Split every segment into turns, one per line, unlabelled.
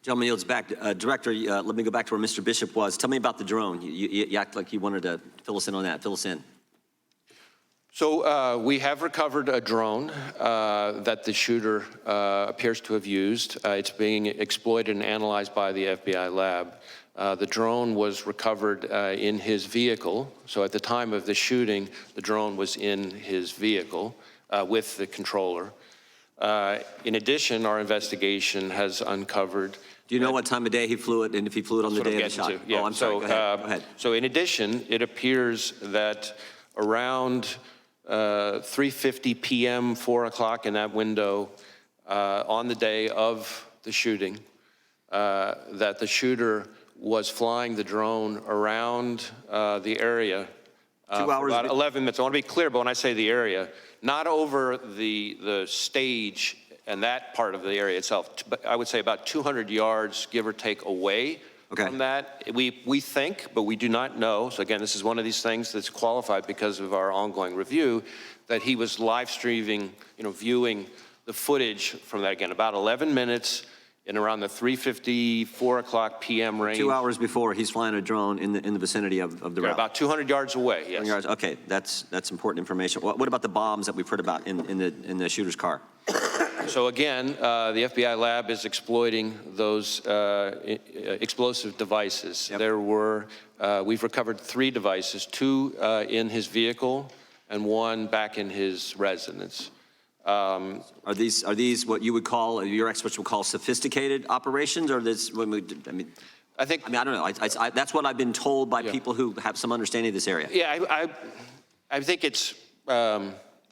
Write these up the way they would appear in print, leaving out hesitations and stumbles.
Gentleman yields back. Director, let me go back to where Mr. Bishop was. Tell me about the drone. You act like you wanted to fill us in on that. Fill us in.
So we have recovered a drone that the shooter appears to have used. It's being exploited and analyzed by the FBI lab. The drone was recovered in his vehicle. So at the time of the shooting, the drone was in his vehicle with the controller. In addition, our investigation has uncovered.
Do you know what time of day he flew it, and if he flew it on the day of the shot?
Yeah.
Oh, I'm sorry. Go ahead.
So in addition, it appears that around 3:50 p.m., 4 o'clock in that window on the day of the shooting, that the shooter was flying the drone around the area
2 hours.
About 11 minutes. I want to be clear, but when I say the area, not over the stage and that part of the area itself, but I would say about 200 yards, give or take, away from that. We think, but we do not know. So again, this is one of these things that's qualified because of our ongoing review, that he was live streaming, viewing the footage from that, again, about 11 minutes in around the 3:50, 4 o'clock p.m. range.
2 hours before, he's flying a drone in the vicinity of the route.
About 200 yards away, yes.
200 yards. Okay, that's important information. What about the bombs that we've heard about in the shooter's car?
So again, the FBI lab is exploiting those explosive devices.
Yep.
There were, we've recovered 3 devices, 2 in his vehicle and 1 back in his residence.
Are these what you would call, your experts would call sophisticated operations, or this? I mean, I don't know. That's what I've been told by people who have some understanding of this area.
Yeah, I think it's.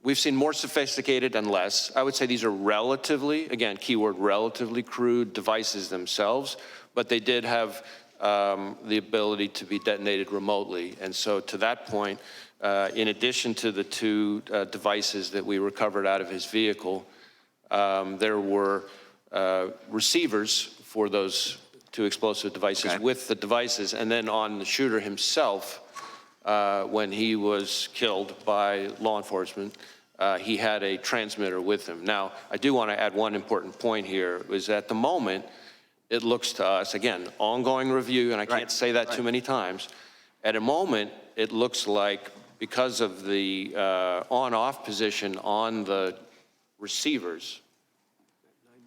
We've seen more sophisticated and less. I would say these are relatively, again, keyword relatively crude devices themselves, but they did have the ability to be detonated remotely. And so to that point, in addition to the 2 devices that we recovered out of his vehicle, there were receivers for those 2 explosive devices with the devices. And then on the shooter himself, when he was killed by law enforcement, he had a transmitter with him. Now, I do want to add one important point here, is at the moment, it looks to us, again, ongoing review, and I can't say that too many times, at a moment, it looks like because of the on-off position on the receivers,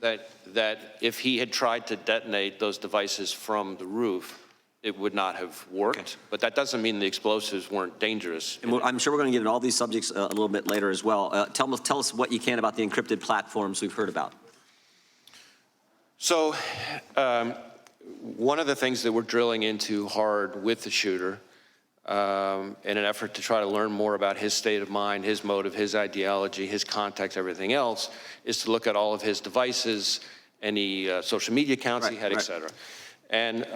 that if he had tried to detonate those devices from the roof, it would not have worked. But that doesn't mean the explosives weren't dangerous.
And I'm sure we're going to get into all these subjects a little bit later as well. Tell us what you can about the encrypted platforms we've heard about.
So one of the things that we're drilling into hard with the shooter in an effort to try to learn more about his state of mind, his motive, his ideology, his context, everything else, is to look at all of his devices, any social media accounts he had, et cetera. And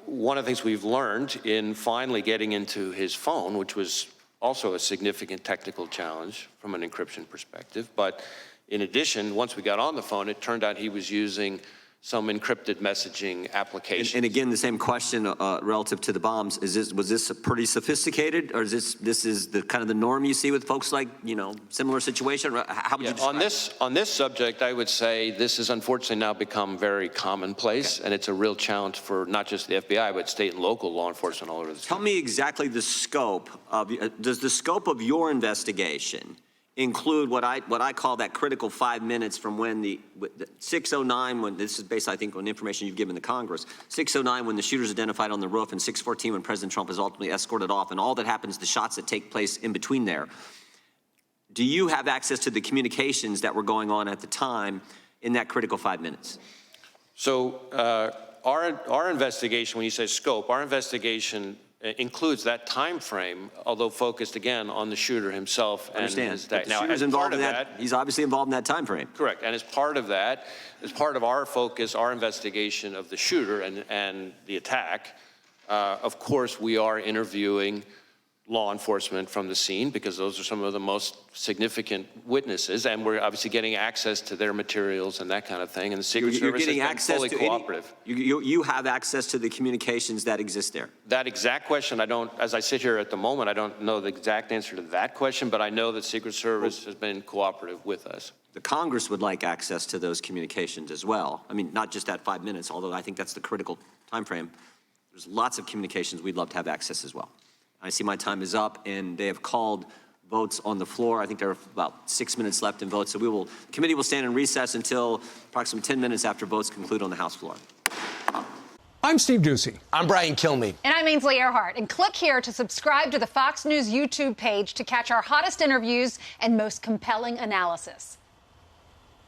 one of the things we've learned in finally getting into his phone, which was also a significant technical challenge from an encryption perspective, but in addition, once we got on the phone, it turned out he was using some encrypted messaging applications.
And again, the same question relative to the bombs. Was this pretty sophisticated, or is this is the kind of the norm you see with folks like, similar situation? How would you describe it?
On this subject, I would say this has unfortunately now become very commonplace, and it's a real challenge for not just the FBI, but state and local law enforcement all over the state.
Tell me exactly the scope of, does the scope of your investigation include what I call that critical 5 minutes from when the 6:09, when this is based, I think, on information you've given to Congress, 6:09 when the shooter's identified on the roof, and 6:14 when President Trump is ultimately escorted off, and all that happens, the shots that take place in between there. Do you have access to the communications that were going on at the time in that critical 5 minutes?
So our investigation, when you say scope, our investigation includes that time frame, although focused again on the shooter himself and his day.
Now, as involved in that, he's obviously involved in that time frame.
Correct, and as part of that, as part of our focus, our investigation of the shooter and the attack, of course, we are interviewing law enforcement from the scene, because those are some of the most significant witnesses, and we're obviously getting access to their materials and that kind of thing, and the Secret Service has been fully cooperative.
You have access to the communications that exist there?
That exact question, I don't, as I sit here at the moment, I don't know the exact answer to that question, but I know that Secret Service has been cooperative with us.
The Congress would like access to those communications as well. I mean, not just that 5 minutes, although I think that's the critical time frame. There's lots of communications we'd love to have access as well. I see my time is up, and they have called votes on the floor. I think there are about 6 minutes left in votes, so the committee will stand in recess until approximately 10 minutes after votes conclude on the House floor.
I'm Steve Doocy.
I'm Brian Kilmeade.
And I'm Ainsley Earhart. And click here to subscribe to the Fox News YouTube page to catch our hottest interviews and most compelling analysis.